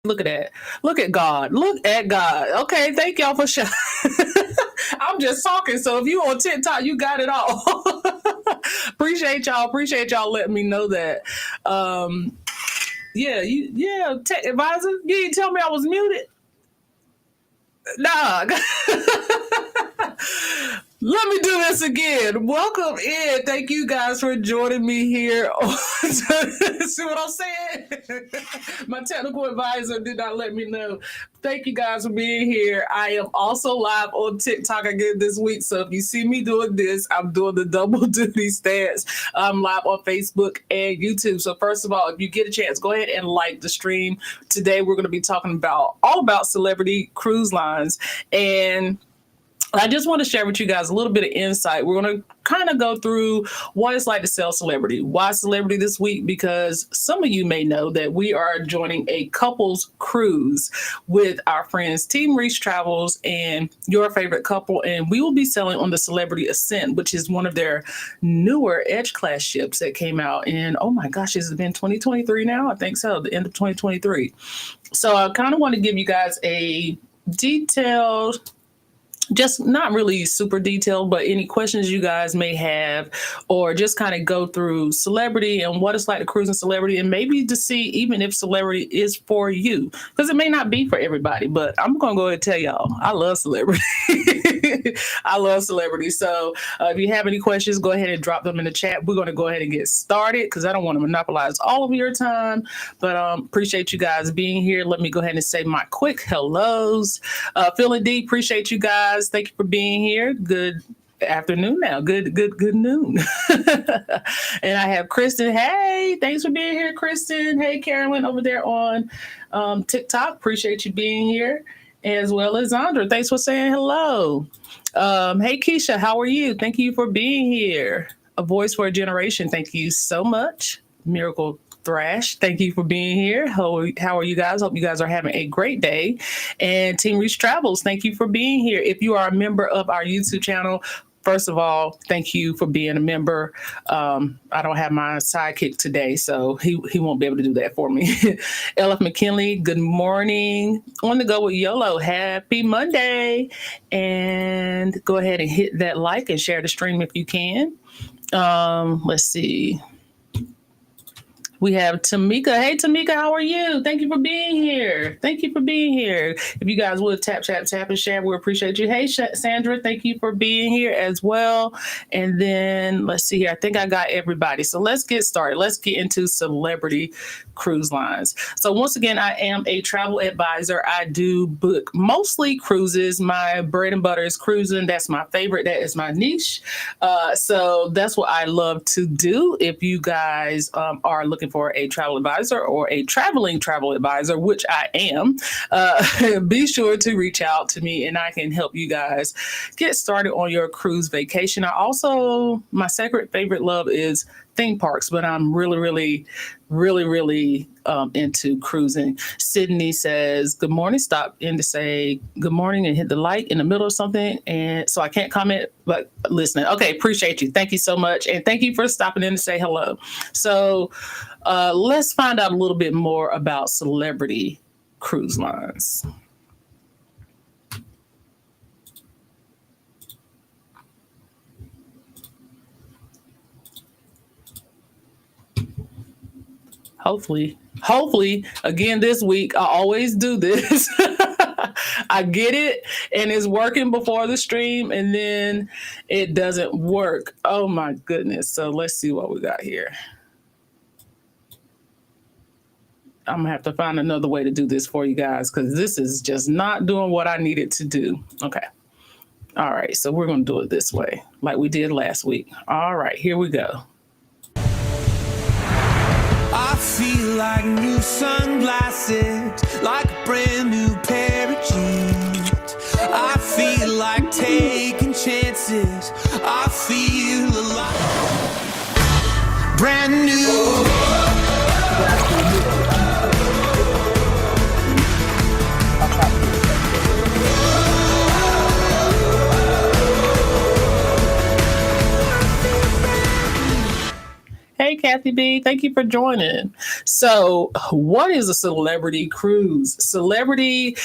Look at that. Look at God. Look at God. Okay, thank y'all for sharing. I'm just talking. So if you on TikTok, you got it all. Appreciate y'all. Appreciate y'all letting me know that. Yeah, tech advisor. You didn't tell me I was muted. Nah. Let me do this again. Welcome in. Thank you guys for joining me here. See what I'm saying? My technical advisor did not let me know. Thank you guys for being here. I am also live on TikTok again this week. So if you see me doing this, I'm doing the double duty stance. I'm live on Facebook and YouTube. So first of all, if you get a chance, go ahead and like the stream. Today, we're going to be talking all about Ccebrity Cruise Lines. And I just want to share with you guys a little bit of insight. We're going to kind of go through what it's like to sell celebrity. Why celebrity this week? Because some of you may know that we are joining a couples cruise with our friends Team Reach Travels and Your Favorite Couple. And we will be selling on the Celebrity Ascent, which is one of their newer Edge class ships that came out in, oh my gosh, has it been 2023 now? I think so, the end of 2023. So I kind of want to give you guys a detailed, just not really super detailed, but any questions you guys may have, or just kind of go through celebrity and what it's like to cruise in celebrity, and maybe to see even if celebrity is for you, because it may not be for everybody. But I'm going to go ahead and tell y'all, I love celebrity. I love celebrity. So if you have any questions, go ahead and drop them in the chat. We're going to go ahead and get started because I don't want to monopolize all of your time, but appreciate you guys being here. Let me go ahead and say my quick hellos. Phil and D, appreciate you guys. Thank you for being here. Good afternoon now. Good noon. And I have Kristen. Hey, thanks for being here, Kristen. Hey, Carolyn over there on TikTok. Appreciate you being here. As well as Andra. Thanks for saying hello. Hey, Keisha, how are you? Thank you for being here. A Voice for a Generation. Thank you so much. Miracle Thrash, thank you for being here. How are you guys? Hope you guys are having a great day. And Team Reach Travels, thank you for being here. If you are a member of our YouTube channel, first of all, thank you for being a member. I don't have my sidekick today, so he won't be able to do that for me. LF McKinley, good morning. On the go with YOLO. Happy Monday. And go ahead and hit that like and share the stream if you can. Let's see. We have Tamika. Hey, Tamika, how are you? Thank you for being here. Thank you for being here. If you guys would tap, and share, we appreciate you. Hey, Sandra, thank you for being here as well. And then let's see here. I think I got everybody. So let's get started. Let's get into Celebrity Cruise Lines. So once again, I am a travel advisor. I do book mostly cruises. My bread and butter is cruising. That's my favorite. That is my niche. So that's what I love to do. If you guys are looking for a travel advisor or a traveling travel advisor, which I am, be sure to reach out to me and I can help you guys get started on your cruise vacation. I also, my second favorite love is theme parks, but I'm really into cruising. Sydney says, good morning. Stop in to say good morning and hit the like in the middle of something. And so I can't comment, but listening. Okay, appreciate you. Thank you so much. And thank you for stopping in to say hello. So let's find out a little bit more about Celebrity Cruise Lines. Hopefully, again this week, I always do this. I get it and it's working before the stream and then it doesn't work. Oh my goodness. So let's see what we got here. I'm gonna have to find another way to do this for you guys because this is just not doing what I needed to do. Okay. All right. So we're going to do it this way like we did last week. All right, here we go. I feel like new sunglasses, like a brand new pair of jeans. I feel like taking chances. I feel alive. Brand new. Hey, Kathy B, thank you for joining. So what is a celebrity cruise? Celebrity,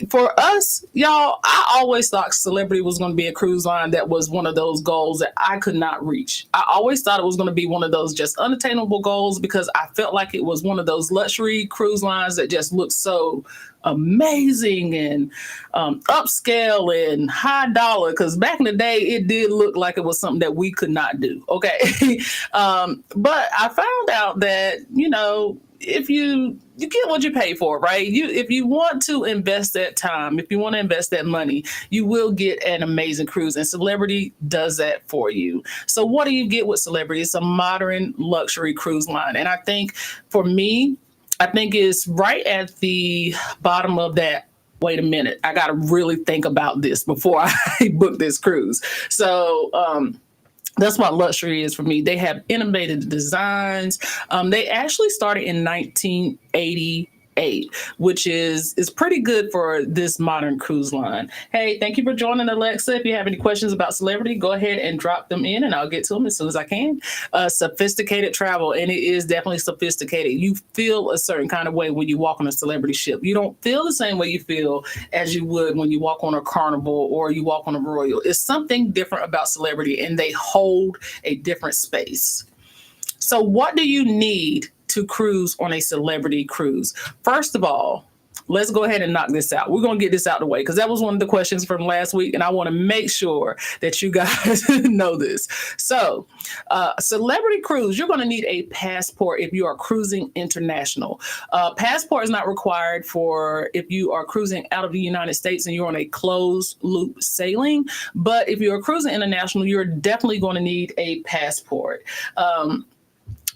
for us, y'all, I always thought Celebrity was going to be a cruise line that was one of those goals that I could not reach. I always thought it was going to be one of those just unattainable goals because I felt like it was one of those luxury cruise lines that just looked so amazing and upscale and high dollar, because back in the day it did look like it was something that we could not do. Okay. But I found out that, you know, if you get what you pay for, right? If you want to invest that time, if you want to invest that money, you will get an amazing cruise, and Celebrity does that for you. So what do you get with Celebrity? It's a modern luxury cruise line, and I think for me, I think it's right at the bottom of that. Wait a minute, I got to really think about this before I book this cruise. So that's what luxury is for me. They have innovative designs. They actually started in 1988, which is pretty good for this modern cruise line. Hey, thank you for joining, Alexa. If you have any questions about Celebrity, go ahead and drop them in and I'll get to them as soon as I can. Sophisticated travel, and it is definitely sophisticated. You feel a certain kind of way when you walk on a Celebrity ship. You don't feel the same way you feel as you would when you walk on a Carnival or you walk on a Royal. It's something different about Celebrity, and they hold a different space. So what do you need to cruise on a Celebrity cruise? First of all, let's go ahead and knock this out. We're going to get this out of the way because that was one of the questions from last week, and I want to make sure that you guys know this. So, Celebrity cruise, you're going to need a passport if you are cruising international. Passport is not required for if you are cruising out of the United States and you're on a closed loop sailing, but if you're cruising international, you're definitely going to need a passport.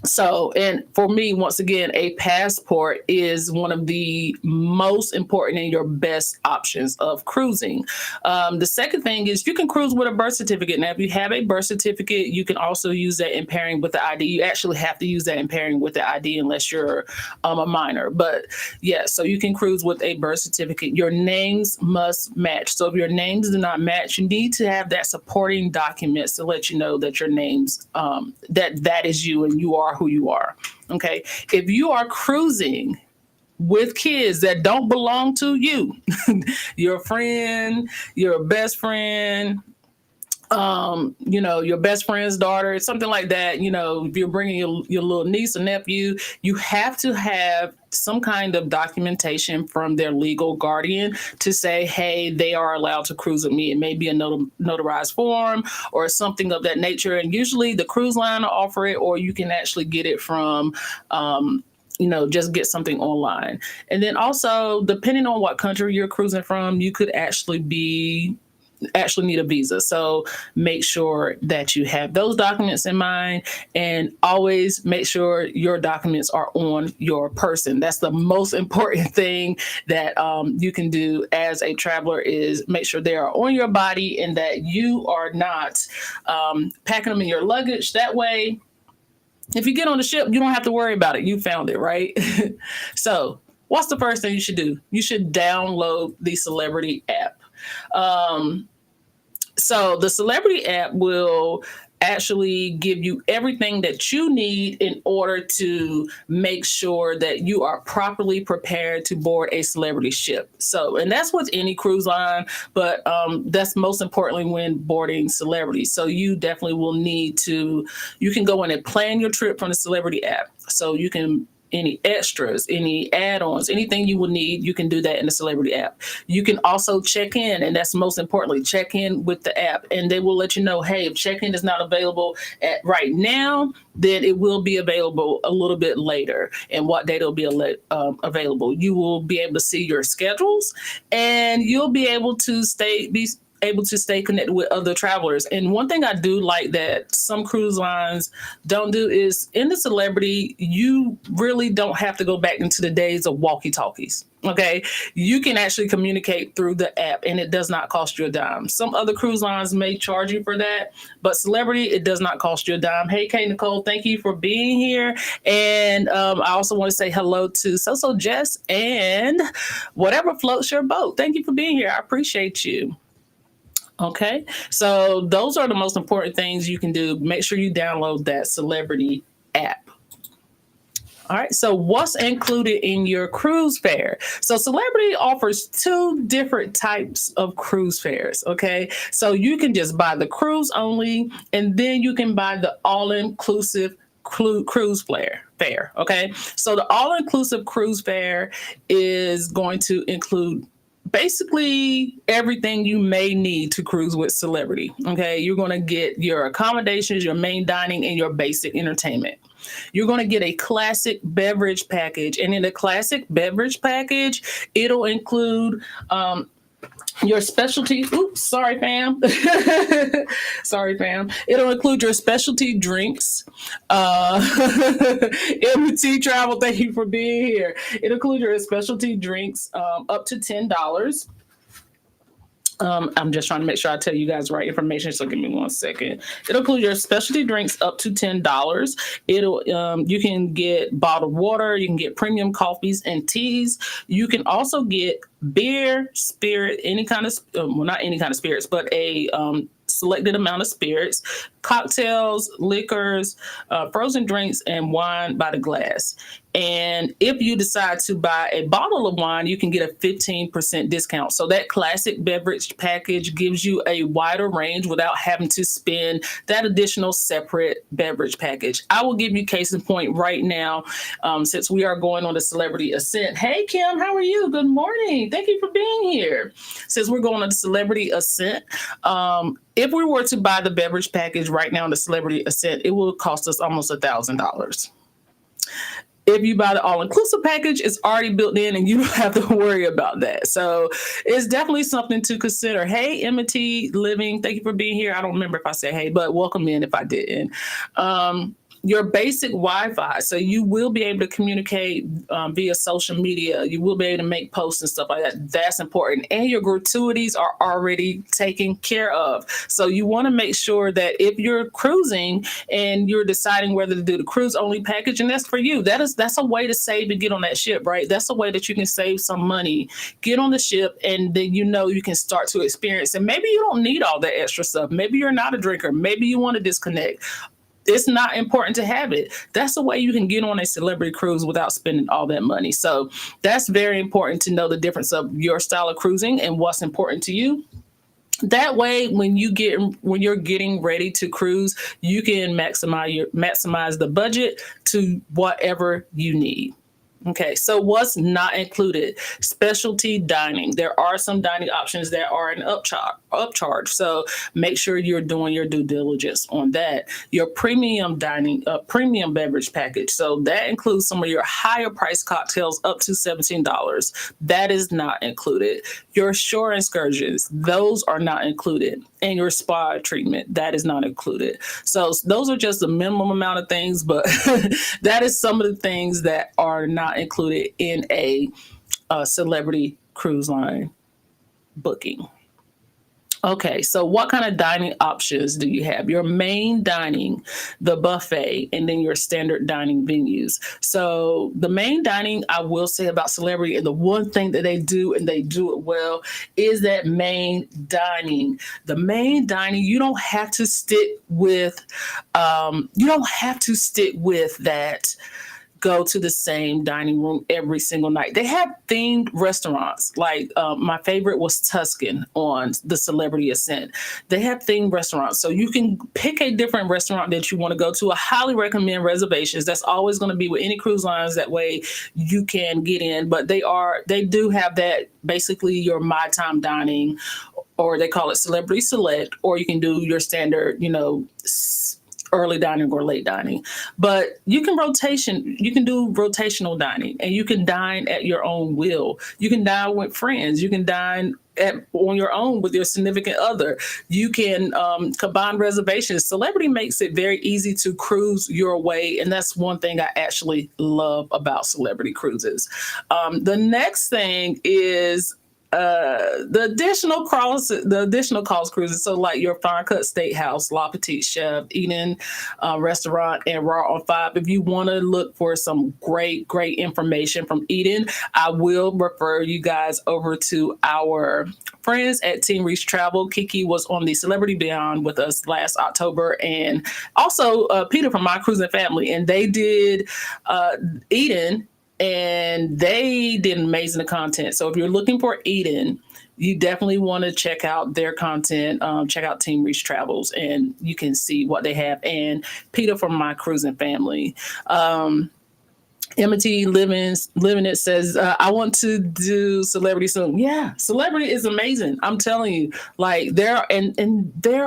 So, and for me, once again, a passport is one of the most important and your best options of cruising. The second thing is you can cruise with a birth certificate. Now, if you have a birth certificate, you can also use that in pairing with the ID. You actually have to use that in pairing with the ID unless you're a minor. But yeah, so you can cruise with a birth certificate. Your names must match. So if your names do not match, you need to have that supporting documents to let you know that your names, that is you and you are who you are. Okay. If you are cruising with kids that don't belong to you, your friend, your best friend, your best friend's daughter, something like that. If you're bringing your little niece or nephew, you have to have some kind of documentation from their legal guardian to say, hey, they are allowed to cruise with me. It may be a notarized form or something of that nature. And usually the cruise line will offer it, or you can actually get it from, just get something online. And then also, depending on what country you're cruising from, you could actually need a visa. So make sure that you have those documents in mind, and always make sure your documents are on your person. That's the most important thing that you can do as a traveler, is make sure they are on your body and that you are not packing them in your luggage. That way, if you get on the ship, you don't have to worry about it. You found it, right? So what's the first thing you should do? You should download the Ccebrity app. So the Ccebrity app will actually give you everything that you need in order to make sure that you are properly prepared to board a celebrity ship. So, and that's with any cruise line, but that's most importantly when boarding celebrities. So you definitely will need to, you can go in and plan your trip from the Ccebrity app. So you can, any extras, any add-ons, anything you will need, you can do that in the Ccebrity app. You can also check in, and that's most importantly, check in with the app, and they will let you know, hey, if check-in is not available at right now, then it will be available a little bit later, and what date it'll be available. You will be able to see your schedules, and you'll be able to stay connected with other travelers. And one thing I do like that some cruise lines don't do is, in the Ccebrity, you really don't have to go back into the days of walkie-talkies. Okay, you can actually communicate through the app, and it does not cost you a dime. Some other cruise lines may charge you for that, but Ccebrity, it does not cost you a dime. Hey, Kay Nicole, thank you for being here. And I also want to say hello to So Jess and whatever floats your boat. Thank you for being here. I appreciate you. Okay, so those are the most important things you can do. Make sure you download that Ccebrity app. All right, so what's included in your cruise fare? So Ccebrity offers 2 different types of cruise fares, okay? So you can just buy the cruise only, and then you can buy the all-inclusive cruise fare, okay? So the all-inclusive cruise fare is going to include basically everything you may need to cruise with Ccebrity. Okay, you're going to get your accommodations, your main dining, and your basic entertainment. You're going to get a classic beverage package, and in the classic beverage package, it'll include your specialty. Oops, sorry, fam. Sorry, fam. It'll include your specialty drinks. MT Travel, thank you for being here. It'll include your specialty drinks up to $10. I'm just trying to make sure I tell you guys the right information, so give me 1 second. It'll include your specialty drinks up to $10. It'll you can get bottled water, you can get premium coffees and teas. You can also get beer, spirit, any kind of not any kind of spirits, but a selected amount of spirits, cocktails, liquors, frozen drinks, and wine by the glass. And if you decide to buy a bottle of wine, you can get a 15% discount. So that classic beverage package gives you a wider range without having to spend that additional separate beverage package. I will give you case in point right now, since we are going on the Celebrity Ascent. Hey, Kim, how are you? Good morning. Thank you for being here. Since we're going on the Celebrity Ascent, if we were to buy the beverage package right now on the Celebrity Ascent, it will cost us almost $1,000. If you buy the all-inclusive package, it's already built in and you don't have to worry about that. So it's definitely something to consider. Hey, M&T Living, thank you for being here. I don't remember if I said hey, but welcome in if I didn't. Your basic Wi-Fi. So you will be able to communicate via social media. You will be able to make posts and stuff like that. That's important. And your gratuities are already taken care of. So you want to make sure that if you're cruising and you're deciding whether to do the cruise only package, and that's for you, that's a way to save and get on that ship, right? That's a way that you can save some money, get on the ship, and then you can start to experience. And maybe you don't need all that extra stuff. Maybe you're not a drinker. Maybe you want to disconnect. It's not important to have it. That's the way you can get on a celebrity cruise without spending all that money. So that's very important to know the difference of your style of cruising and what's important to you. That way, when you're getting ready to cruise, you can maximize the budget to whatever you need. Okay, so what's not included? Specialty dining. There are some dining options that are an upcharge. So make sure you're doing your due diligence on that. Your premium dining, premium beverage package. So that includes some of your higher price cocktails up to $17. That is not included. Your shore excursions, those are not included. And your spa treatment, that is not included. So those are just the minimum amount of things, but that is some of the things that are not included in a Celebrity Cruise Line booking. Okay, so what kind of dining options do you have? Your main dining, the buffet, and then your standard dining venues. So the main dining, I will say about Celebrity, and the one thing that they do, and they do it well, is that main dining. The main dining, you don't have to stick with that go to the same dining room every single night. They have themed restaurants. Like my favorite was Tuscan on the Celebrity Ascent. They have themed restaurants. So you can pick a different restaurant that you want to go to. I highly recommend reservations. That's always going to be with any cruise lines. That way you can get in. But they do have that, basically your My Time dining, or they call it Celebrity Select, or you can do your standard, early dining or late dining. But you can do rotational dining, and you can dine at your own will. You can dine with friends. You can dine on your own with your significant other. You can combine reservations. Celebrity makes it very easy to cruise your way, and that's one thing I actually love about Celebrity Cruises. The next thing is the additional cost cruises. So like your Fine Cut Steakhouse, La Petite Chef, Eden Restaurant, and Raw on 5. If you want to look for some great information from Eden, I will refer you guys over to our friends at Team Reach Travel. Kiki was on the Celebrity Beyond with us last October, and also Peter from My Cruising Family, and they did Eden, and they did amazing content. So if you're looking for Eden, you definitely want to check out their content. Check out Team Reach Travels, and you can see what they have. And Peter from My Cruising Family. Emma Living It says, I want to do Celebrity soon. Yeah, Celebrity is amazing. I'm telling you, like there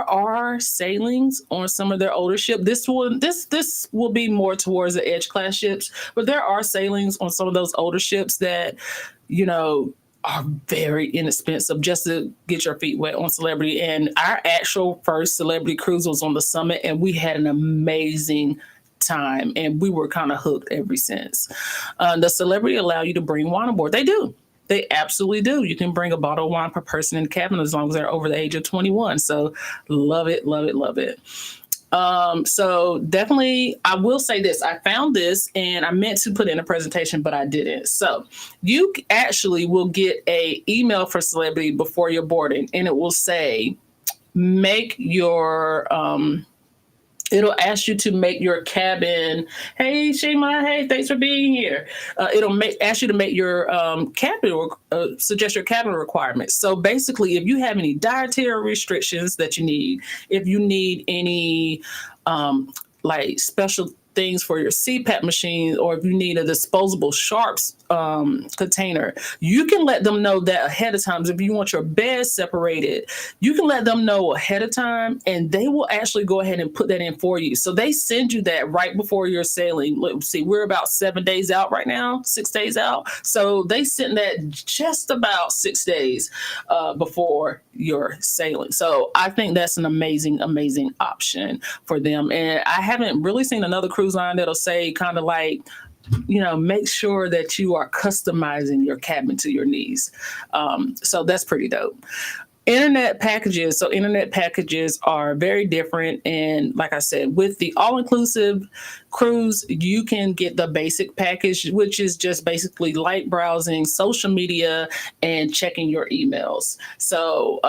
are sailings on some of their older ships. This will be more towards the Edge class ships, but there are sailings on some of those older ships that, are very inexpensive just to get your feet wet on Celebrity. And our actual first Celebrity cruise was on the Summit, and we had an amazing time, and we were kind of hooked ever since. The Celebrity allow you to bring wine aboard. They do. They absolutely do. You can bring a bottle of wine per person in the cabin as long as they're over the age of 21. So love it, love it, love it. So definitely, I will say this. I found this, and I meant to put in a presentation, but I didn't. So you actually will get a email for Celebrity before your boarding, and it will say, make your it'll ask you to make your cabin. Hey, Shema. Hey, thanks for being here. It'll ask you to make your cabin, suggest your cabin requirements. So basically, if you have any dietary restrictions that you need, if you need any like special things for your CPAP machine, or if you need a disposable sharps container, you can let them know that ahead of time. If you want your bed separated, you can let them know ahead of time, and they will actually go ahead and put that in for you. So they send you that right before you're sailing. Let's see, we're about 7 days out right now, 6 days out. So they send that just about 6 days before you're sailing. So I think that's an amazing, amazing option for them. And I haven't really seen another cruise line that'll say kind of like, make sure that you are customizing your cabin to your needs. So that's pretty dope. Internet packages. So internet packages are very different. And like I said, with the all-inclusive cruise, you can get the basic package, which is just basically light browsing, social media, and checking your emails. So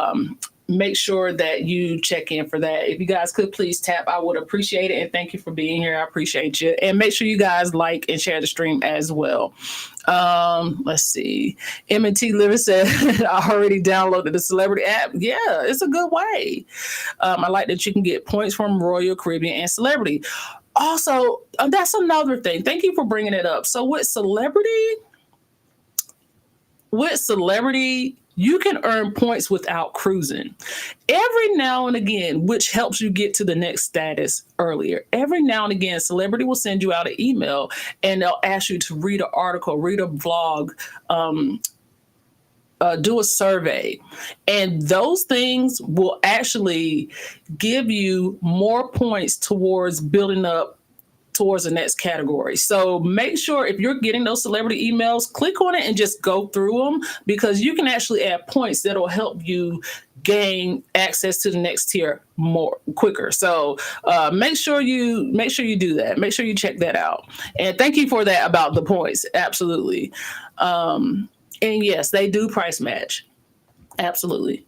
make sure that you check in for that. If you guys could please tap, I would appreciate it. And thank you for being here. I appreciate you. And make sure you guys like and share the stream as well. Let's see. M&T Liver said, I already downloaded the Celebrity app. Yeah, it's a good way. I like that you can get points from Royal Caribbean and Celebrity. Also, that's another thing. Thank you for bringing it up. So with Ccebrity, you can earn points without cruising. Every now and again, which helps you get to the next status earlier. Every now and again, Ccebrity will send you out an email and they'll ask you to read an article, read a vlog, do a survey. And those things will actually give you more points towards building up towards the next category. So make sure if you're getting those Ccebrity emails, click on it and just go through them, because you can actually add points that'll help you gain access to the next tier more quicker. So make sure you do that. Make sure you check that out. And thank you for that about the points. Absolutely. And yes, they do price match. Absolutely.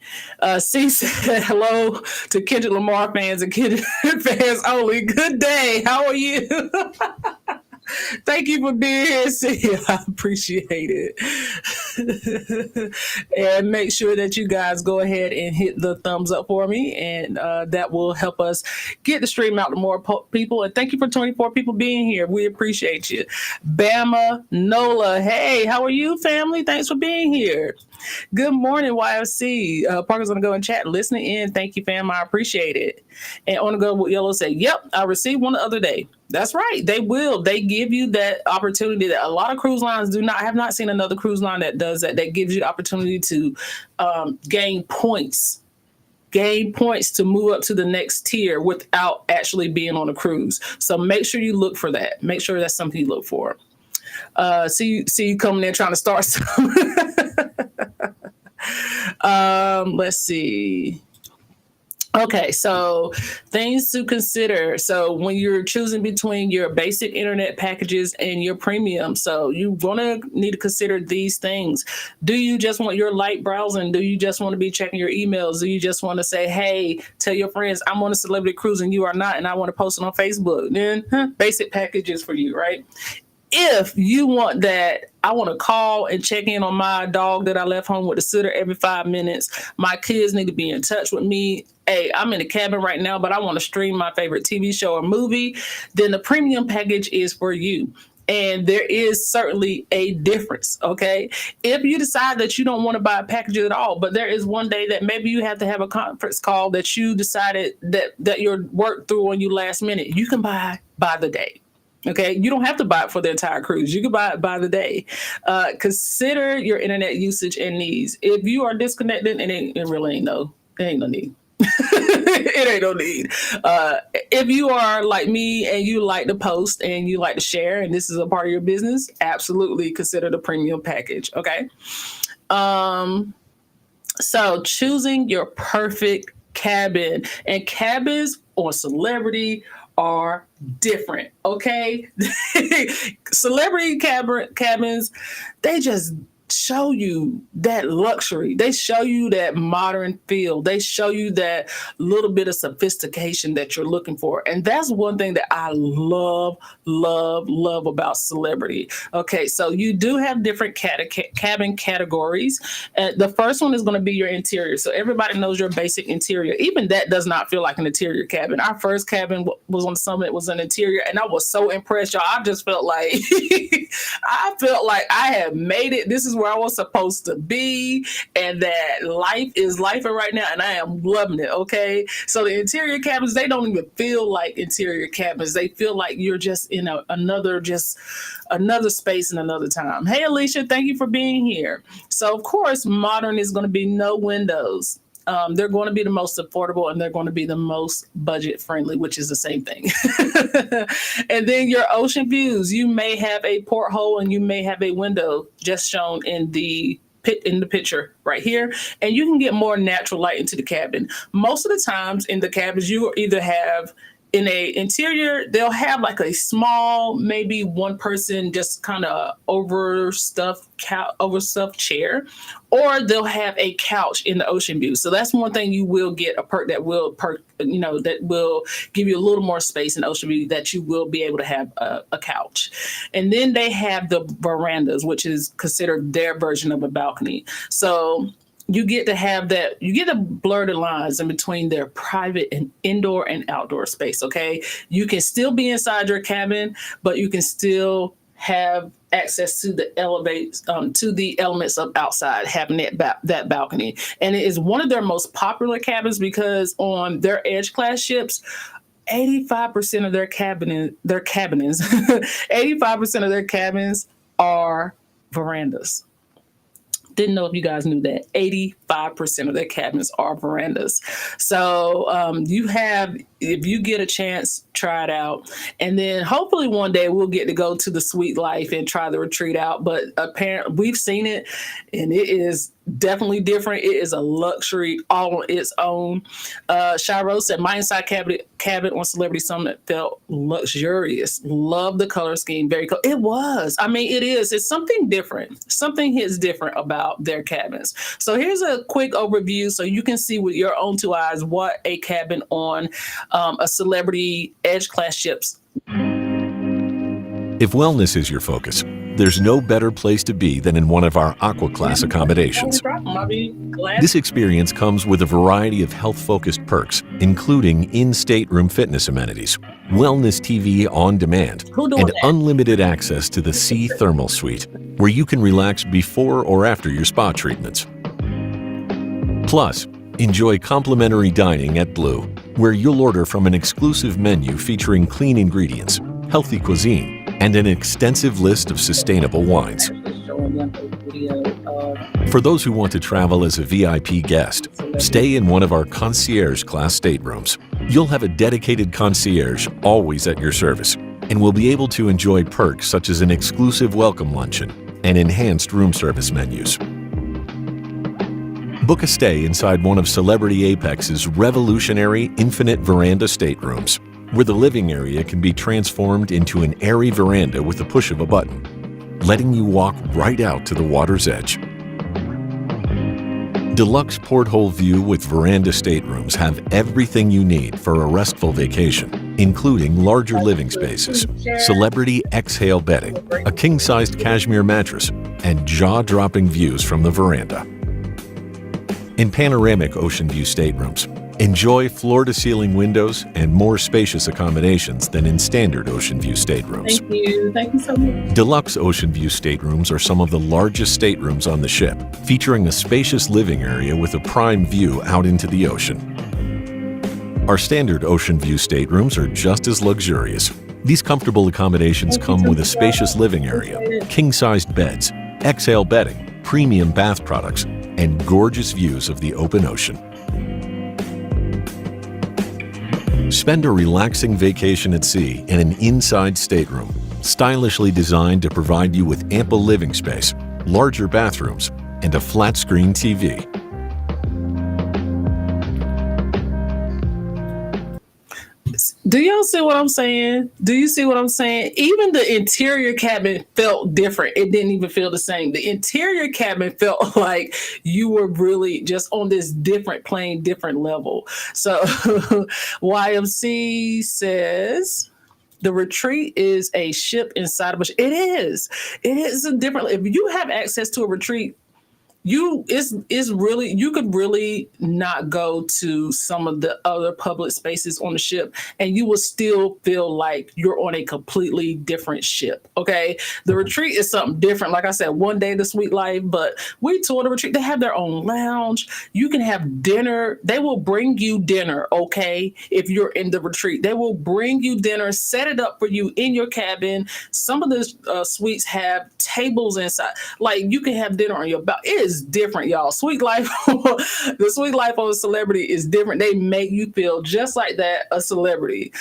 C said hello to Kendrick Lamar fans and Kendrick fans only. Good day. How are you? Thank you for being here, C. I appreciate it. And make sure that you guys go ahead and hit the thumbs up for me, and that will help us get the stream out to more people. And thank you for 24 people being here. We appreciate you. Bama Nola, hey, how are you, family? Thanks for being here. Good morning, YFC. Parker's gonna go and chat, listening in. Thank you, fam. I appreciate it. And on the go with Yellow said, yep, I received one the other day. That's right. They will. They give you that opportunity that a lot of cruise lines do not. I have not seen another cruise line that does that. That gives you the opportunity to gain points to move up to the next tier without actually being on a cruise. So make sure you look for that. Make sure that's something you look for. See you coming in trying to start some. Let's see. Okay, so things to consider. So when you're choosing between your basic internet packages and your premium, so you're gonna need to consider these things. Do you just want your light browsing? Do you just want to be checking your emails? Do you just want to say, hey, tell your friends I'm on a Celebrity Cruise and you are not, and I want to post it on Facebook? Then basic packages for you, right? If you want that, I want to call and check in on my dog that I left home with the sitter every 5 minutes. My kids need to be in touch with me. Hey, I'm in the cabin right now, but I want to stream my favorite TV show or movie. Then the premium package is for you. And there is certainly a difference, okay? If you decide that you don't want to buy a package at all, but there is one day that maybe you have to have a conference call that you decided that your work through on you last minute, you can buy by the day. Okay, you don't have to buy it for the entire cruise. You can buy it by the day. Consider your internet usage and needs. If you are disconnected, it really ain't no need. It ain't no need. If you are like me and you like to post and you like to share, and this is a part of your business, absolutely consider the premium package. Okay. So choosing your perfect cabin, and cabins on Ccebrity are different, okay? Celebrity cabins, they just show you that luxury. They show you that modern feel. They show you that little bit of sophistication that you're looking for. And that's one thing that I love about Ccebrity. Okay, so you do have different cabin categories. The first one is going to be your interior. So everybody knows your basic interior. Even that does not feel like an interior cabin. Our first cabin was on Summit, was an interior, and I was so impressed, y'all. I just felt like I had made it. This is where I was supposed to be, and that life is life right now, and I am loving it. Okay, so the interior cabins, they don't even feel like interior cabins. They feel like you're just in another space and another time. Hey, Alicia, thank you for being here. So of course, modern is going to be no windows. They're going to be the most affordable, and they're going to be the most budget friendly, which is the same thing. And then your ocean views, you may have a porthole and you may have a window just shown in the picture right here, and you can get more natural light into the cabin. Most of the times in the cabins, you either have in a interior, they'll have like a small, maybe one person just kind of overstuffed chair, or they'll have a couch in the ocean view. So that's one thing you will get a perk that will that will give you a little more space in ocean view, that you will be able to have a couch. And then they have the verandas, which is considered their version of a balcony. So you get to have that, you get to blur the lines in between their private and indoor and outdoor space, okay? You can still be inside your cabin, but you can still have access to the elements of outside, having that balcony. And it is one of their most popular cabins because on their Edge class ships, 85% of their cabins, 85% of their cabins are verandas. Didn't know if you guys knew that. 85% of their cabins are verandas. So if you get a chance, try it out. And then hopefully one day we'll get to go to the Suite Life and try the retreat out. But apparently we've seen it, and it is definitely different. It is a luxury all on its own. Shiro said, my inside cabin on Celebrity Summit felt luxurious. Love the color scheme. Very cool. It was. I mean, it is. It's something different. Something hits different about their cabins. So here's a quick overview so you can see with your own two eyes what a cabin on a Celebrity Edge class ships. If wellness is your focus, there's no better place to be than in one of our Aqua Class accommodations. This experience comes with a variety of health-focused perks, including in-stateroom fitness amenities, wellness TV on demand, and unlimited access to the Sea Thermal Suite, where you can relax before or after your spa treatments. Plus, enjoy complimentary dining at Blue, where you'll order from an exclusive menu featuring clean ingredients, healthy cuisine, and an extensive list of sustainable wines. For those who want to travel as a VIP guest, stay in one of our concierge class staterooms. You'll have a dedicated concierge always at your service, and will be able to enjoy perks such as an exclusive welcome luncheon and enhanced room service menus. Book a stay inside one of Celebrity Apex's revolutionary infinite veranda staterooms, where the living area can be transformed into an airy veranda with the push of a button, letting you walk right out to the water's edge. Deluxe porthole view with veranda staterooms have everything you need for a restful vacation, including larger living spaces, Celebrity Exhale bedding, a king-sized cashmere mattress, and jaw-dropping views from the veranda. In panoramic ocean view staterooms, enjoy floor-to-ceiling windows and more spacious accommodations than in standard ocean view staterooms. Thank you. Thank you so much. Deluxe ocean view staterooms are some of the largest staterooms on the ship, featuring a spacious living area with a prime view out into the ocean. Our standard ocean view staterooms are just as luxurious. These comfortable accommodations come with a spacious living area, king-sized beds, exhale bedding, premium bath products, and gorgeous views of the open ocean. Spend a relaxing vacation at sea in an inside stateroom, stylishly designed to provide you with ample living space, larger bathrooms, and a flat-screen TV. Do y'all see what I'm saying? Do you see what I'm saying? Even the interior cabin felt different. It didn't even feel the same. The interior cabin felt like you were really just on this different plane, different level. So YMC says, the retreat is a ship inside of a ship. It is. It is a different. If you have access to a retreat, you could really not go to some of the other public spaces on the ship, and you will still feel like you're on a completely different ship. Okay, the retreat is something different. Like I said, one day the Suite Life, but we toured the retreat. They have their own lounge. You can have dinner. They will bring you dinner. Okay, if you're in the retreat, they will bring you dinner, set it up for you in your cabin. Some of the suites have tables inside, like you can have dinner on your balcony. It is different, y'all. Suite Life, the Suite Life on a Celebrity is different. They make you feel just like that, a celebrity.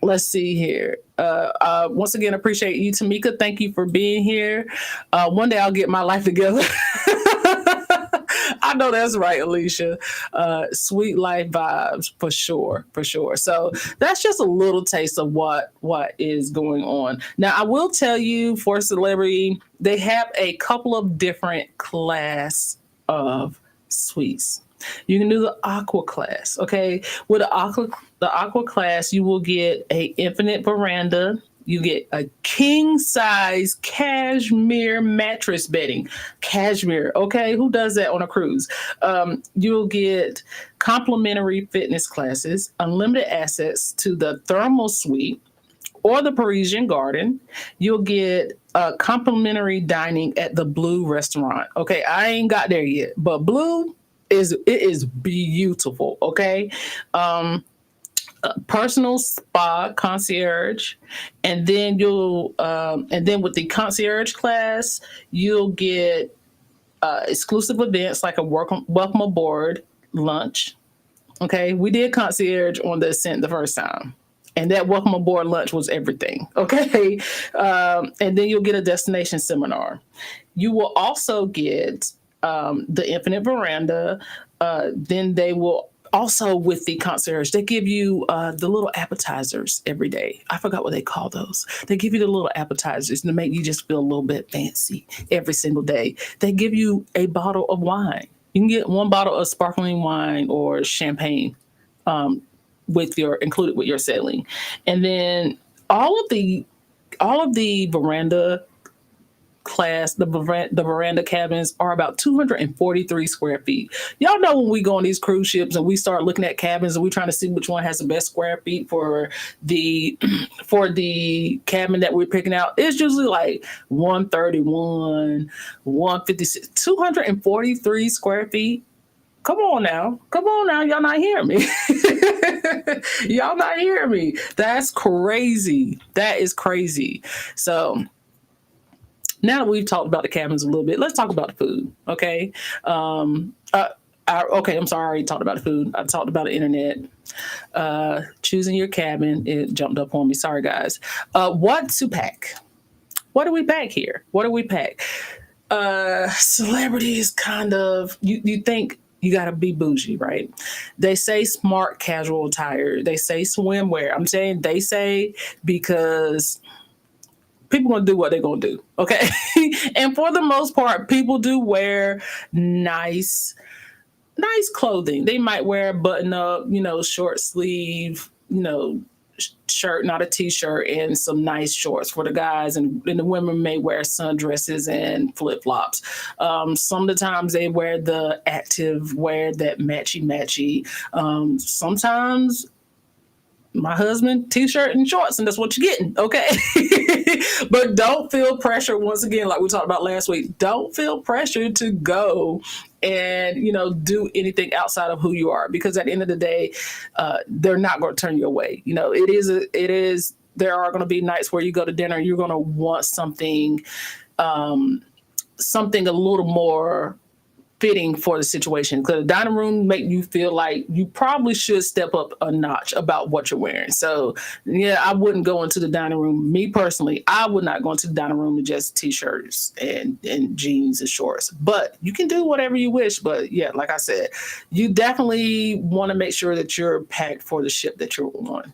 Let's see here. Once again, appreciate you, Tamika. Thank you for being here. One day I'll get my life together. I I know that's right, Alicia. Sweet life vibes for sure, for sure. So that's just a little taste of what is going on. Now, I will tell you, for Celebrity, they have a couple of different class of suites. You can do the aqua class, okay? With the aqua class, you will get a infinite veranda. You get a king size cashmere mattress bedding. Cashmere, okay? Who does that on a cruise? You'll get complimentary fitness classes, unlimited access to the thermal suite or the Parisian garden. You'll get complimentary dining at the Blue restaurant. Okay, I ain't got there yet, but Blue is beautiful. Okay. Personal spa concierge, and then with the concierge class, you'll get exclusive events like a welcome aboard lunch. Okay, we did concierge on the Ascent the first time, and that welcome aboard lunch was everything. Okay, and then you'll get a destination seminar. You will also get the infinite veranda. Then they will also, with the concierge, they give you the little appetizers every day. I forgot what they call those. They give you the little appetizers to make you just feel a little bit fancy every single day. They give you a bottle of wine. You can get one bottle of sparkling wine or champagne included with your sailing. And then all of the veranda class, the veranda cabins are about 243 square feet. Y'all know when we go on these cruise ships and we start looking at cabins and we're trying to see which one has the best square feet for the cabin that we're picking out, it's usually like 131, 156, 243 square feet. Come on now. Y'all not hearing me. Y'all not hearing me. That's crazy. That is crazy. So now that we've talked about the cabins a little bit, let's talk about the food, okay? I'm sorry, I already talked about the food. I talked about the internet. Choosing your cabin, it jumped up on me. Sorry, guys. What to pack? What do we pack here? Celebrity is kind of, you think you got to be bougie, right? They say smart casual attire. They say swimwear. I'm saying they say because people gonna do what they're gonna do, okay? And for the most part, people do wear nice clothing. They might wear a button up, short sleeve, shirt, not a t-shirt, and some nice shorts for the guys, and the women may wear sundresses and flip-flops. Some of the times they wear the active wear, that matchy. Sometimes my husband, t-shirt and shorts, and that's what you're getting, okay? But don't feel pressure, once again, like we talked about last week, don't feel pressure to go and, do anything outside of who you are, because at the end of the day, they're not going to turn you away. There are going to be nights where you go to dinner, you're going to want something a little more fitting for the situation, because the dining room make you feel like you probably should step up a notch about what you're wearing. So yeah, I wouldn't go into the dining room. Me personally, I would not go into the dining room with just t-shirts and jeans and shorts, but you can do whatever you wish. But yeah, like I said, you definitely want to make sure that you're packed for the ship that you're on.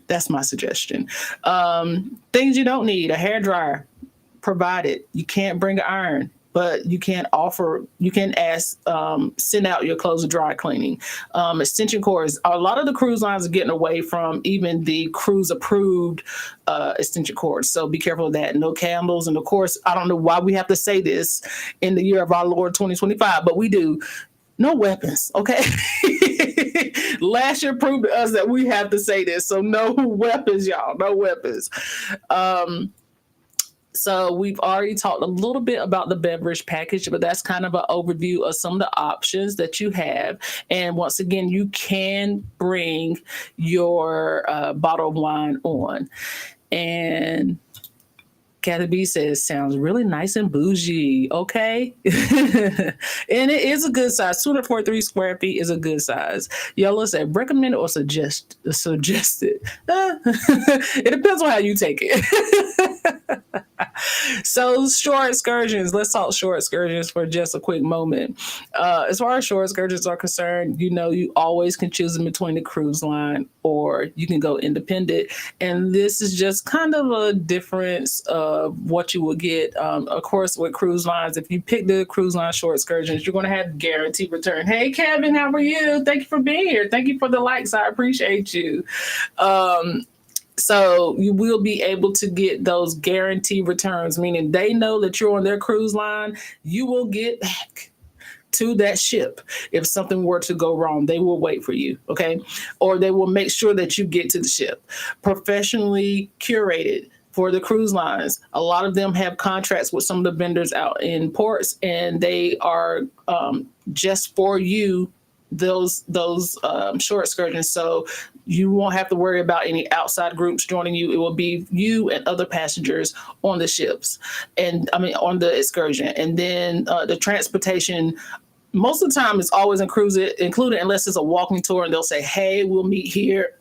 That's my suggestion. Things you don't need: a hairdryer provided. You can't bring an iron, but you can send out your clothes to dry cleaning. Extension cords. A lot of the cruise lines are getting away from even the cruise approved extension cords. So be careful of that. No candles. And of course, I don't know why we have to say this in the year of our Lord 2025, but we do. No weapons, okay? Last year proved to us that we have to say this. So no weapons, y'all. No weapons. So we've already talked a little bit about the beverage package, but that's kind of an overview of some of the options that you have. And once again, you can bring your bottle of wine on. And Kathy B says, sounds really nice and bougie. Okay. And it is a good size. 243 square feet is a good size. Yellow said, recommended or suggested? It depends on how you take it. So shore excursions, let's talk shore excursions for just a quick moment. As far as shore excursions are concerned, you always can choose in between the cruise line or you can go independent. And this is just kind of a difference of what you will get. Of course, with cruise lines, if you pick the cruise line shore excursions, you're going to have guaranteed return. Hey, Kevin, how are you? Thank you for being here. Thank you for the likes. I appreciate you. So you will be able to get those guaranteed returns, meaning they know that you're on their cruise line. You will get back to that ship. If something were to go wrong, they will wait for you, okay? Or they will make sure that you get to the ship. Professionally curated for the cruise lines. A lot of them have contracts with some of the vendors out in ports, and they are just for you, those short excursions. So you won't have to worry about any outside groups joining you. It will be you and other passengers on the ships, on the excursion. And then the transportation, most of the time it's always included unless it's a walking tour and they'll say, hey, we'll meet here.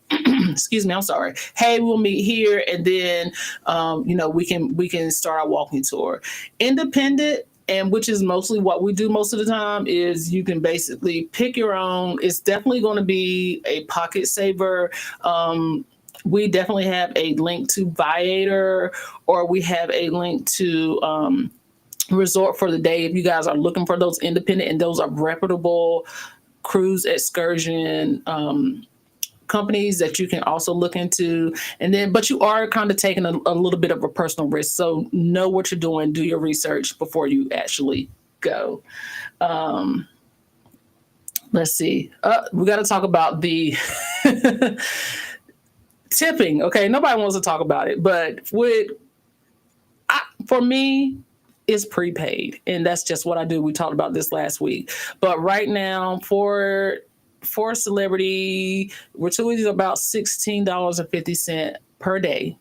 Excuse me, I'm sorry. Hey, we'll meet here. And then, we can start our walking tour. Independent, and which is mostly what we do most of the time, is you can basically pick your own. It's definitely going to be a pocket saver. We definitely have a link to Viator, or we have a link to Resort for the Day if you guys are looking for those independent, and those are reputable cruise excursion companies that you can also look into. And then, but you are kind of taking a little bit of a personal risk. So know what you're doing, do your research before you actually go. Let's see. We got to talk about the tipping. Okay. Nobody wants to talk about it, but for me, it's prepaid, and that's just what I do. We talked about this last week, but right now for Celebrity, gratuity is about $16.50 per day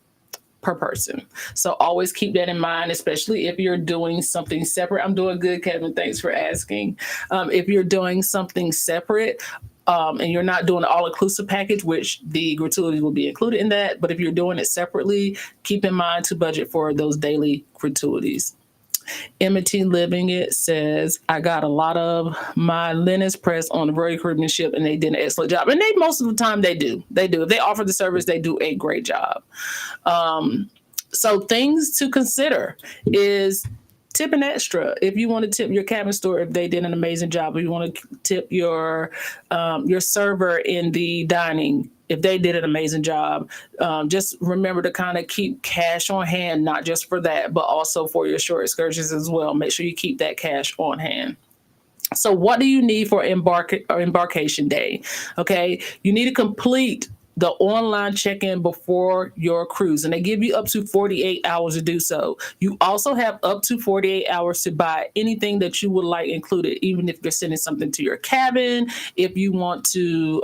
per person. So always keep that in mind, especially if you're doing something separate. I'm doing good, Kevin. Thanks for asking. If you're doing something separate, and you're not doing the all-inclusive package, which the gratuity will be included in that, but if you're doing it separately, keep in mind to budget for those daily gratuities. M&T Living It says, I got a lot of my linens pressed on the Royal Caribbean ship, and they did an excellent job. And most of the time they do. If they offer the service, they do a great job. So things to consider is tipping extra. If you want to tip your cabin store, if they did an amazing job, if you want to tip your server in the dining, if they did an amazing job, just remember to kind of keep cash on hand, not just for that, but also for your short excursions as well. Make sure you keep that cash on hand. So what do you need for embarkation day? Okay, you need to complete the online check-in before your cruise, and they give you up to 48 hours to do so. You also have up to 48 hours to buy anything that you would like included, even if you're sending something to your cabin, if you want to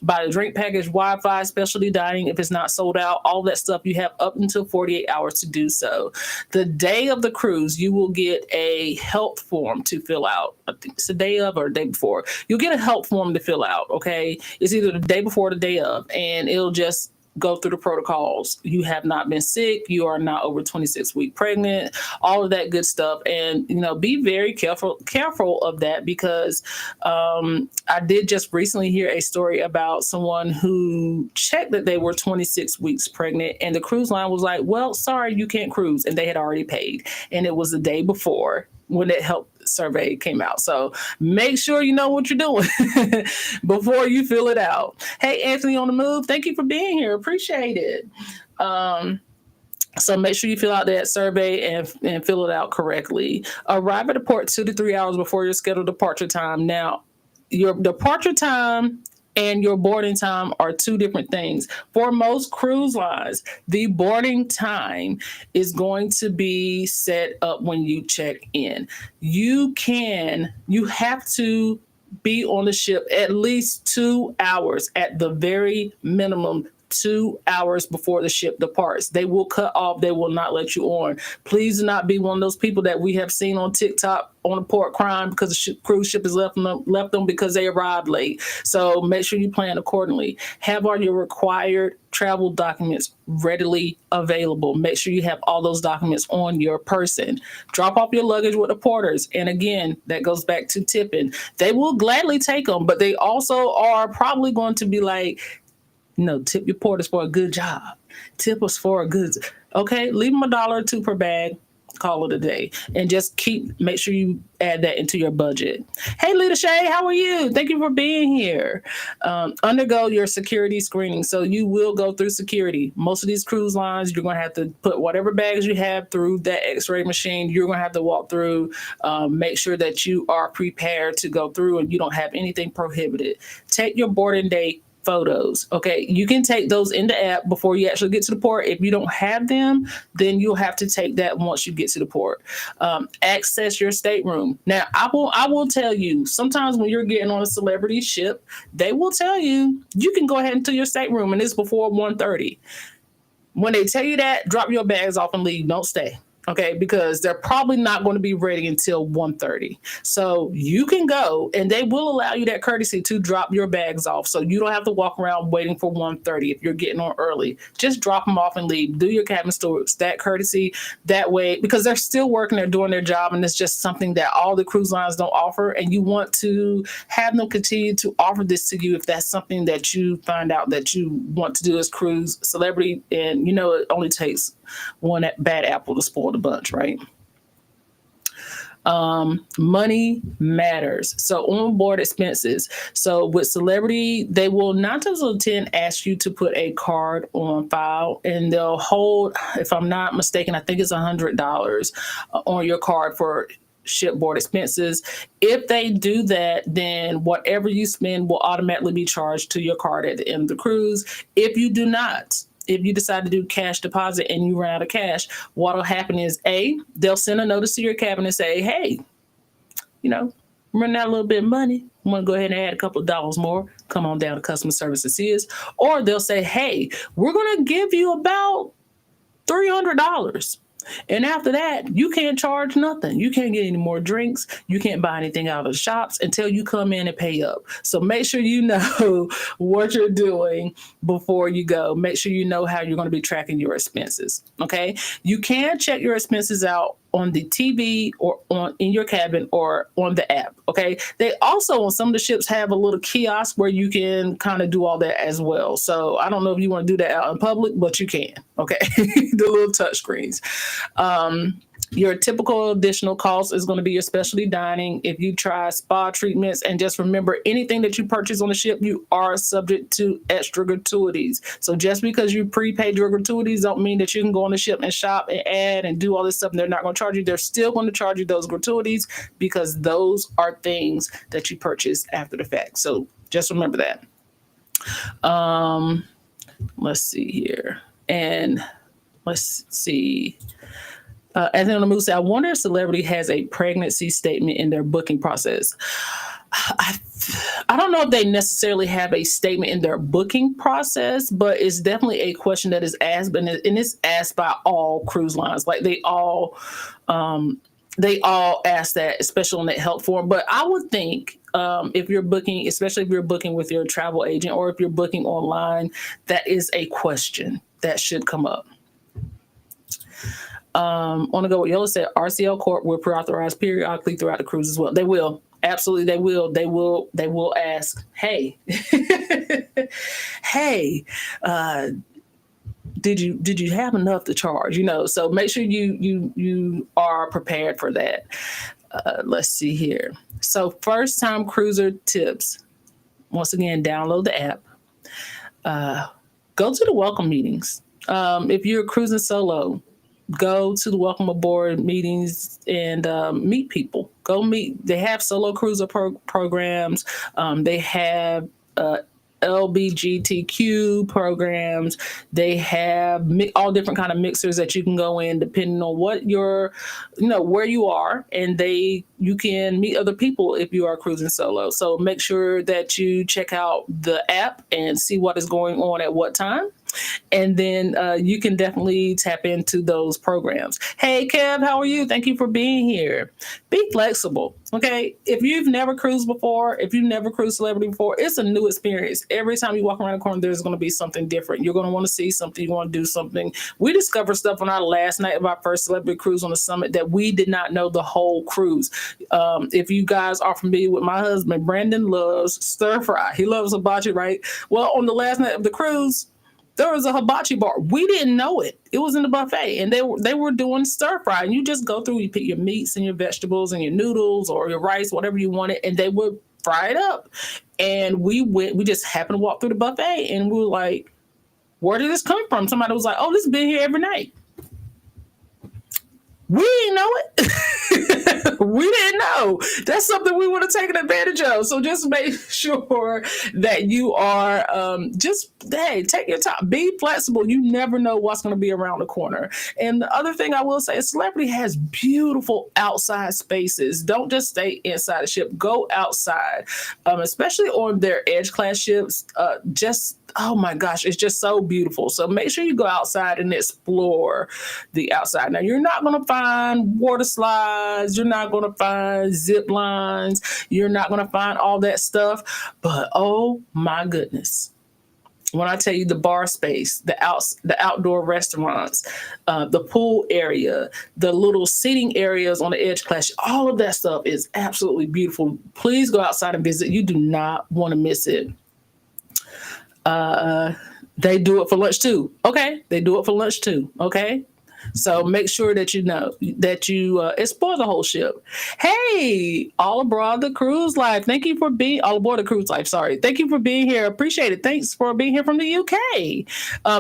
buy the drink package, Wi-Fi, specialty dining, if it's not sold out, all that stuff, you have up until 48 hours to do so. The day of the cruise, you will get a health form to fill out. I think it's the day of or the day before. You'll get a health form to fill out, okay? It's either the day before or the day of, and it'll just go through the protocols. You have not been sick. You are not over 26 weeks pregnant, all of that good stuff. And, be very careful of that, because I did just recently hear a story about someone who checked that they were 26 weeks pregnant, and the cruise line was like, well, sorry, you can't cruise. And they had already paid. And it was the day before when that health survey came out. So make sure you know what you're doing before you fill it out. Hey, Anthony on the Move, thank you for being here. Appreciate it. So make sure you fill out that survey and fill it out correctly. Arrive at the port 2 to 3 hours before your scheduled departure time. Now, your departure time and your boarding time are two different things. For most cruise lines, the boarding time is going to be set up when you check in. You have to be on the ship at least 2 hours at the very minimum 2 hours before the ship departs. They will cut off. They will not let you on. Please do not be one of those people that we have seen on TikTok on a port crying because the cruise ship has left them because they arrived late. So make sure you plan accordingly. Have all your required travel documents readily available. Make sure you have all those documents on your person. Drop off your luggage with the porters. And again, that goes back to tipping. They will gladly take them, but they also are probably going to be like, tip your porters for a good job. Tip us for a good, okay, leave them $1 or $2 per bag. Call it a day, and just make sure you add that into your budget. Hey, Lita Shay, how are you? Thank you for being here. Undergo your security screening. So you will go through security. Most of these cruise lines, you're going to have to put whatever bags you have through that x-ray machine. You're going to have to walk through, make sure that you are prepared to go through and you don't have anything prohibited. Take your boarding day photos. Okay, you can take those in the app before you actually get to the port. If you don't have them, then you'll have to take that once you get to the port. Access your stateroom. Now, I will tell you, sometimes when you're getting on a celebrity ship, they will tell you can go ahead into your stateroom, and it's before 1:30. When they tell you that, drop your bags off and leave. Don't stay. Okay, because they're probably not going to be ready until 1:30. So you can go, and they will allow you that courtesy to drop your bags off. So you don't have to walk around waiting for 1:30 if you're getting on early. Just drop them off and leave. Do your cabin stewards that courtesy that way, because they're still working, they're doing their job, and it's just something that all the cruise lines don't offer. And you want to have them continue to offer this to you if that's something that you find out that you want to do as cruise celebrity. And it only takes one bad apple to spoil the bunch, right? Money matters. So onboard expenses. So with Celebrity, they will 9 times out of 10 ask you to put a card on file, and they'll hold, if I'm not mistaken, I think it's $100 on your card for shipboard expenses. If they do that, then whatever you spend will automatically be charged to your card at the end of the cruise. If you do not, if you decide to do cash deposit and you run out of cash, what'll happen is they'll send a notice to your cabin and say, hey, running out a little bit of money. I'm going to go ahead and add a couple of dollars more. Come on down to customer service to see us. Or they'll say, hey, we're going to give you about $300. And after that, you can't charge nothing. You can't get any more drinks. You can't buy anything out of the shops until you come in and pay up. So make sure you know what you're doing before you go. Make sure you know how you're going to be tracking your expenses. Okay. You can check your expenses out on the TV or in your cabin or on the app. Okay. They also, on some of the ships, have a little kiosk where you can kind of do all that as well. So I don't know if you want to do that out in public, but you can. Okay. The little touch screens. Your typical additional cost is going to be your specialty dining. If you try spa treatments, and just remember, anything that you purchase on the ship, you are subject to extra gratuities. So just because you prepaid your gratuities don't mean that you can go on the ship and shop and add and do all this stuff and they're not going to charge you. They're still going to charge you those gratuities because those are things that you purchase after the fact. So just remember that. Let's see here. And let's see. Anthony on the Moose said, I wonder if Celebrity has a pregnancy statement in their booking process. I don't know if they necessarily have a statement in their booking process, but it's definitely a question that is asked, and it's asked by all cruise lines. Like they all ask that, especially on that help form. But I would think if you're booking, especially if you're booking with your travel agent or if you're booking online, that is a question that should come up. Want to go with Yellow said RCL Corp will pre-authorize periodically throughout the cruise as well. They will. Absolutely, they will. They will ask, hey, hey, did you have enough to charge? So make sure you are prepared for that. Let's see here. So first time cruiser tips. Once again, download the app. Go to the welcome meetings. If you're cruising solo, go to the welcome aboard meetings and meet people. Go meet. They have solo cruiser programs. They have LBGTQ programs. They have all different kind of mixers that you can go in depending on what where you are, and you can meet other people if you are cruising solo. So make sure that you check out the app and see what is going on at what time. And then you can definitely tap into those programs. Hey, Kev, how are you? Thank you for being here. Be flexible, okay? If you've never cruised before, if you've never cruised Celebrity before, it's a new experience. Every time you walk around the corner, there's going to be something different. You're going to want to see something. You want to do something. We discovered stuff on our last night of our first Celebrity Cruise on the Summit that we did not know the whole cruise. If you guys are familiar with my husband, Brandon loves stir fry. He loves hibachi, right? Well, on the last night of the cruise, there was a hibachi bar. We didn't know it. It was in the buffet, and they were doing stir fry. And you just go through, you pick your meats and your vegetables and your noodles or your rice, whatever you wanted, and they would fry it up. And we just happened to walk through the buffet, and we were like, where did this come from? Somebody was like, oh, this has been here every night. We didn't know it. We didn't know. That's something we would have taken advantage of. So just make sure that you are take your time. Be flexible. You never know what's going to be around the corner. And the other thing I will say is Celebrity has beautiful outside spaces. Don't just stay inside the ship. Go outside, especially on their Edge class ships. Oh my gosh, it's just so beautiful. So make sure you go outside and explore the outside. Now, you're not going to find water slides. You're not going to find zip lines. You're not going to find all that stuff. But oh my goodness. When I tell you the bar space, the outdoor restaurants, the pool area, the little seating areas on the Edge class, all of that stuff is absolutely beautiful. Please go outside and visit. You do not want to miss it. They do it for lunch too. Okay. They do it for lunch too. Okay. So make sure that you know that you explore the whole ship. Hey, all aboard the cruise life. Thank you for being all aboard the cruise life. Sorry. Thank you for being here. Appreciate it. Thanks for being here from the UK.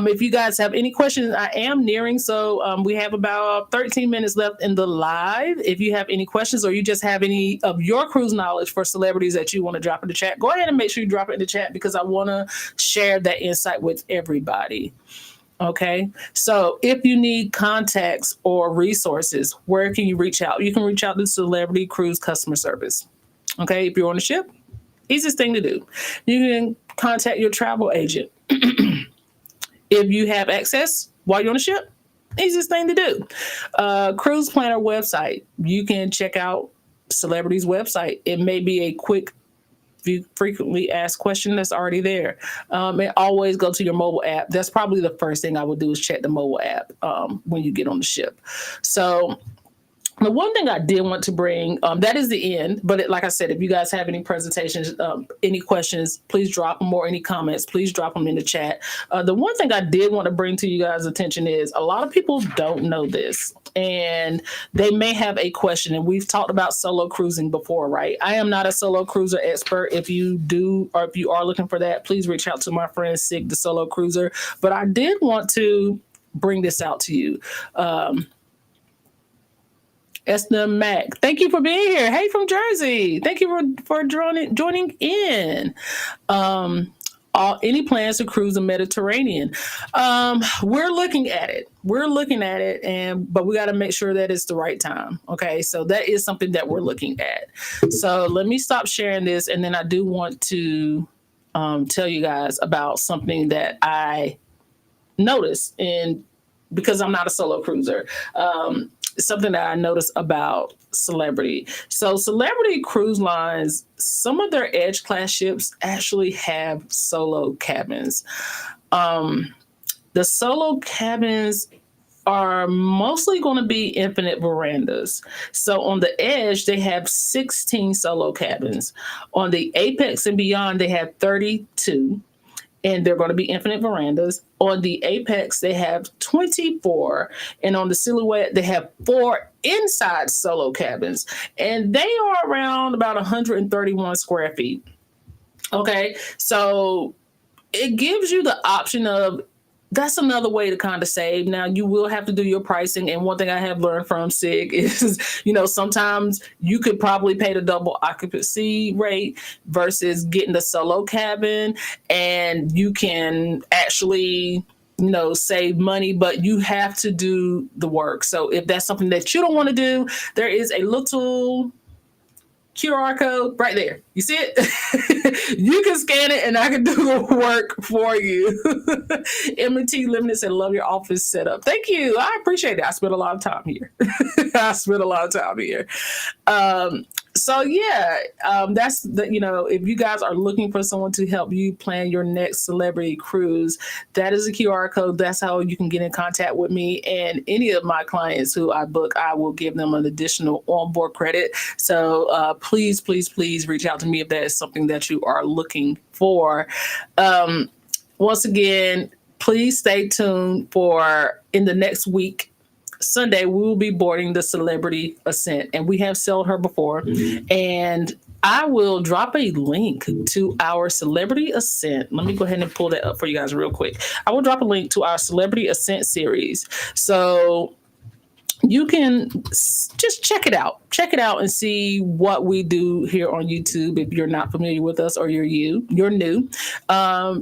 If you guys have any questions, I am nearing. So we have about 13 minutes left in the live. If you have any questions or you just have any of your cruise knowledge for celebrities that you want to drop in the chat, go ahead and make sure you drop it in the chat because I want to share that insight with everybody. Okay, so if you need contacts or resources, where can you reach out? You can reach out to Celebrity Cruise Customer Service. Okay, if you're on the ship, easiest thing to do. You can contact your travel agent. If you have access while you're on the ship, easiest thing to do. Cruise Planner website. You can check out Celebrity's website. It may be a quick frequently asked question that's already there. And always go to your mobile app. That's probably the first thing I would do is check the mobile app when you get on the ship. So the one thing I did want to bring, that is the end. But like I said, if you guys have any presentations, any questions, please drop them, or any comments, please drop them in the chat. The one thing I did want to bring to you guys' attention is a lot of people don't know this. And they may have a question, and we've talked about solo cruising before, right? I am not a solo cruiser expert. If you do, or if you are looking for that, please reach out to my friend Sig, the solo cruiser. But I did want to bring this out to you. Esther Mack, thank you for being here. Hey, from Jersey. Thank you for joining in. Any plans to cruise the Mediterranean? We're looking at it. But we got to make sure that it's the right time. Okay, so that is something that we're looking at. So let me stop sharing this, and then I do want to tell you guys about something that I noticed, and because I'm not a solo cruiser. Something that I noticed about Celebrity. So Celebrity Cruise Lines, some of their Edge class ships actually have solo cabins. The solo cabins are mostly going to be infinite verandas. So on the Edge, they have 16 solo cabins. On the Apex and Beyond, they have 32. And they're going to be infinite verandas. On the Apex, they have 24. And on the Silhouette, they have 4 inside solo cabins. And they are around about 131 square feet. Okay, so it gives you the option of, that's another way to kind of save. Now, you will have to do your pricing. And one thing I have learned from Sig is, sometimes you could probably pay the double occupancy rate versus getting the solo cabin. And you can actually, save money, but you have to do the work. So if that's something that you don't want to do, there is a little QR code right there. You see it? You can scan it and I can do the work for you. M&T Limited said, love your office setup. Thank you. I appreciate it. I spent a lot of time here. So yeah, that's the, if you guys are looking for someone to help you plan your next celebrity cruise, that is a QR code. That's how you can get in contact with me, and any of my clients who I book, I will give them an additional onboard credit. So please reach out to me if that is something that you are looking for. Once again, please stay tuned for in the next week. Sunday, we will be boarding the Celebrity Ascent, and we have sailed her before. And I will drop a link to our Celebrity Ascent. Let me go ahead and pull that up for you guys real quick. I will drop a link to our Celebrity Ascent series. So you can just check it out and see what we do here on YouTube. If you're not familiar with us or you're new,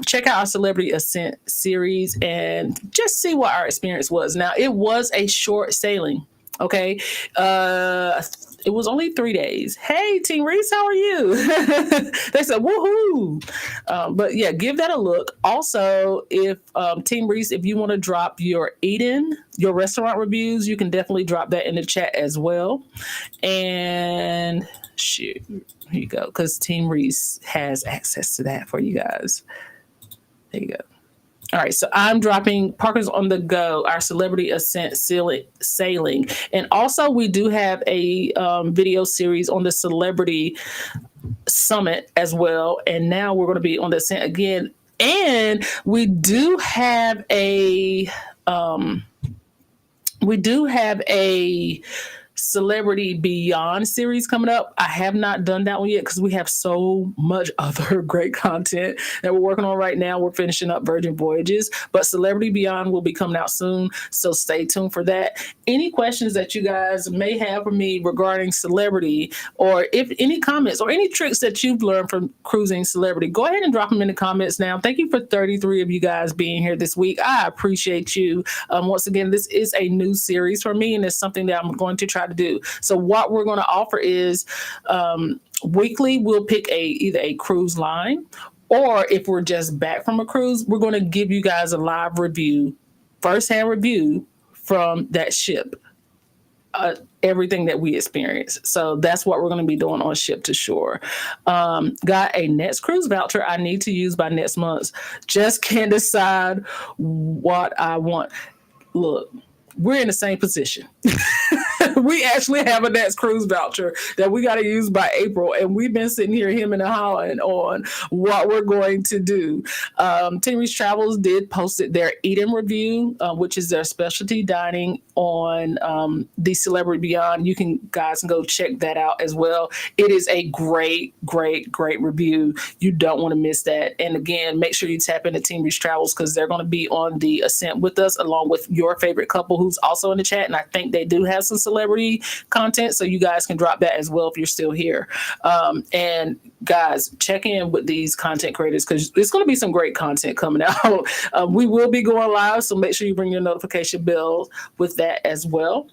check out our Celebrity Ascent series and just see what our experience was. Now, it was a short sailing. Okay. It was only 3 days. Hey, Team Reese, how are you? They said, woohoo. But yeah, give that a look. Also, if Team Reese, if you want to drop your your restaurant reviews, you can definitely drop that in the chat as well. And shoot, here you go. Because Team Reese has access to that for you guys. There you go. All right, so I'm dropping Parkers on the Go, our Celebrity Ascent sailing. And also we do have a video series on the Celebrity Summit as well. And now we're going to be on the Ascent again. And we do have a Celebrity Beyond series coming up. I have not done that one yet because we have so much other great content that we're working on right now. We're finishing up Virgin Voyages, but Celebrity Beyond will be coming out soon, so stay tuned for that. Any questions that you guys may have for me regarding Celebrity, or if any comments or any tricks that you've learned from cruising Celebrity, go ahead and drop them in the comments now. Thank you for 33 of you guys being here this week. I appreciate you. Once again, this is a new series for me, and it's something that I'm going to try to do. So what we're going to offer is weekly, we'll pick either a cruise line, or if we're just back from a cruise, we're going to give you guys a live review, firsthand review from that ship, everything that we experienced. So that's what we're going to be doing on Ship to Shore. Got a next cruise voucher I need to use by next month. Just can't decide what I want. Look, we're in the same position. We actually have a next cruise voucher that we got to use by April, and we've been sitting here hemming and hawing on what we're going to do. Team Reese Travels did post their eat-in review, which is their specialty dining on the Celebrity Beyond. You guys can go check that out as well. It is a great review. You don't want to miss that. And again, make sure you tap into Team Reese Travels because they're going to be on the Ascent with us, along with your favorite couple who's also in the chat. And I think they do have some celebrity content, so you guys can drop that as well if you're still here. And guys, check in with these content creators because there's going to be some great content coming out. We will be going live, so make sure you bring your notification bell with that as well.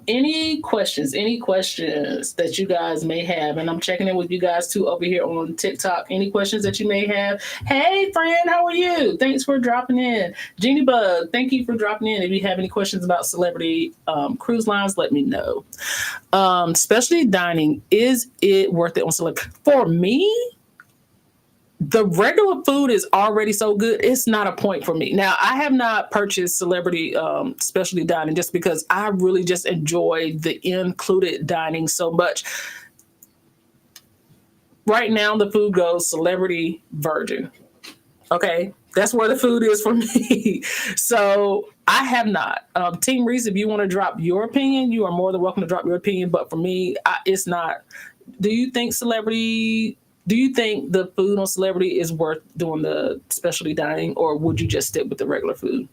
Any questions that you guys may have? And I'm checking in with you guys too over here on TikTok. Any questions that you may have? Hey, friend, how are you? Thanks for dropping in. Jeannie Bug, thank you for dropping in. If you have any questions about Celebrity Cruise Lines, let me know. Specialty dining, is it worth it on Celebrity? For me, the regular food is already so good. It's not a point for me. Now, I have not purchased Celebrity specialty dining just because I really just enjoy the included dining so much. Right now, the food goes Celebrity Virgin. Okay, that's where the food is for me. So I have not. Team Reese, if you want to drop your opinion, you are more than welcome to drop your opinion. But for me, it's not. Do you think the food on Celebrity is worth doing the specialty dining, or would you just stick with the regular food?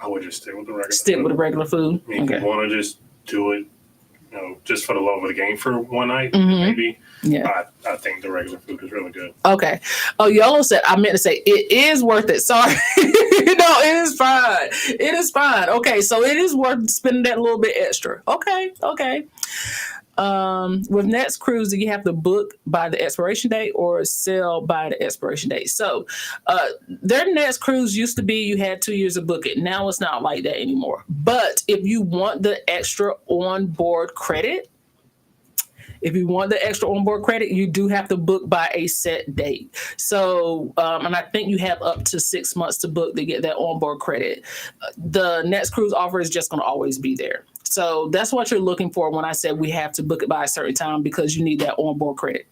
I would just stick with the regular with the regular food. I mean, if you want to just do it, just for the love of the game for one night, maybe. Yeah. I think the regular food is really good. Okay. Oh, Yolo said, I meant to say it is worth it. Sorry. No, it is fine. It is fine. Okay, so it is worth spending that little bit extra. Okay. With Next Cruise, you have to book by the expiration date or sell by the expiration date. So their Next Cruise used to be you had 2 years of booking. Now it's not like that anymore. But if you want the extra onboard credit, you do have to book by a set date. So, and I think you have up to 6 months to book to get that onboard credit. The Next Cruise offer is just going to always be there. So that's what you're looking for when I said we have to book it by a certain time, because you need that onboard credit.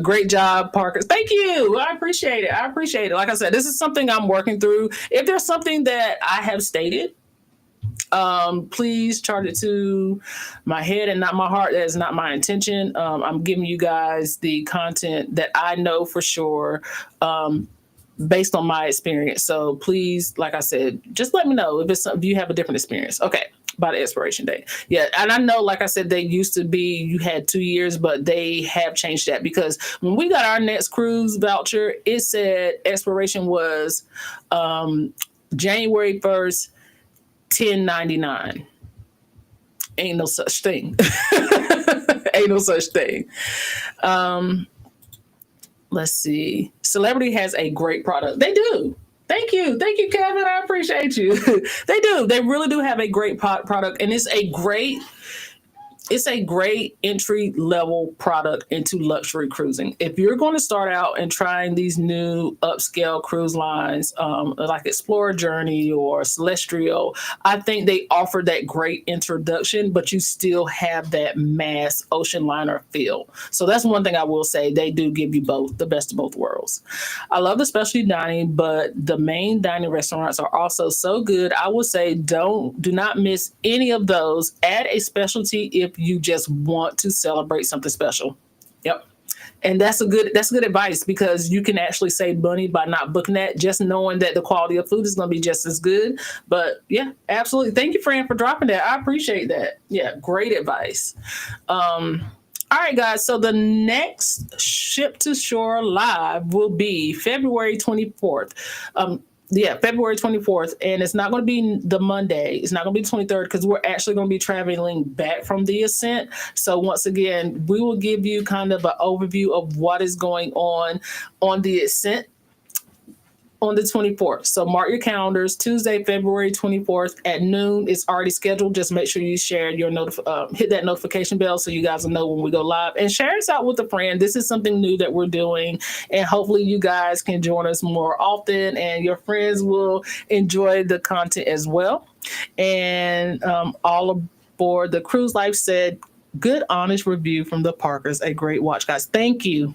Great job, Parker. Thank you. I appreciate it. Like I said, this is something I'm working through. If there's something that I have stated, please charge it to my head and not my heart. That is not my intention. I'm giving you guys the content that I know for sure, based on my experience. So please, like I said, just let me know if you have a different experience. Okay. By the expiration date. Yeah. And I know, like I said, they used to be, you had 2 years, but they have changed that, because when we got our Next Cruise voucher, it said expiration was, January 1st, 1099. Ain't no such thing. Let's see. Celebrity has a great product. They do. Thank you, Kevin. I appreciate you. They do. They really do have a great product, and it's a great entry level product into luxury cruising. If you're going to start out and trying these new upscale cruise lines, like Explorer Journey or Celestial, I think they offer that great introduction, but you still have that mass ocean liner feel. So that's one thing I will say. They do give you both, the best of both worlds. I love the specialty dining, but the main dining restaurants are also so good. I would say do not miss any of those. Add a specialty if you just want to celebrate something special. Yep. And that's good advice, because you can actually save money by not booking that, just knowing that the quality of food is going to be just as good. But yeah, absolutely. Thank you, Fran, for dropping that. I appreciate that. Yeah, great advice. All right, guys. So the next Ship to Shore live will be February 24th. February 24th. And it's not going to be the Monday. It's not going to be the 23rd, because we're actually going to be traveling back from the Ascent. So once again, we will give you kind of an overview of what is going on the Ascent on the 24th. So mark your calendars. Tuesday, February 24th at noon. It's already scheduled. Just make sure you share your hit that notification bell so you guys will know when we go live, and share us out with a friend. This is something new that we're doing, and hopefully you guys can join us more often, and your friends will enjoy the content as well. And all aboard the Cruise Life said, good, honest review from the Parkers. A great watch, guys. Thank you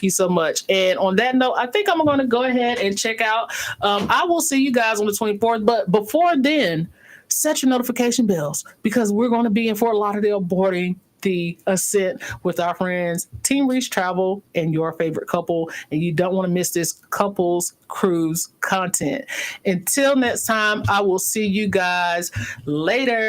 so much. And on that note, I think I'm going to go ahead and check out. I will see you guys on the 24th. But before then, set your notification bells, because we're going to be in Fort Lauderdale boarding the Ascent with our friends, Team Reach Travel, and your favorite couple. And you don't want to miss this couples cruise content. Until next time, I will see you guys later.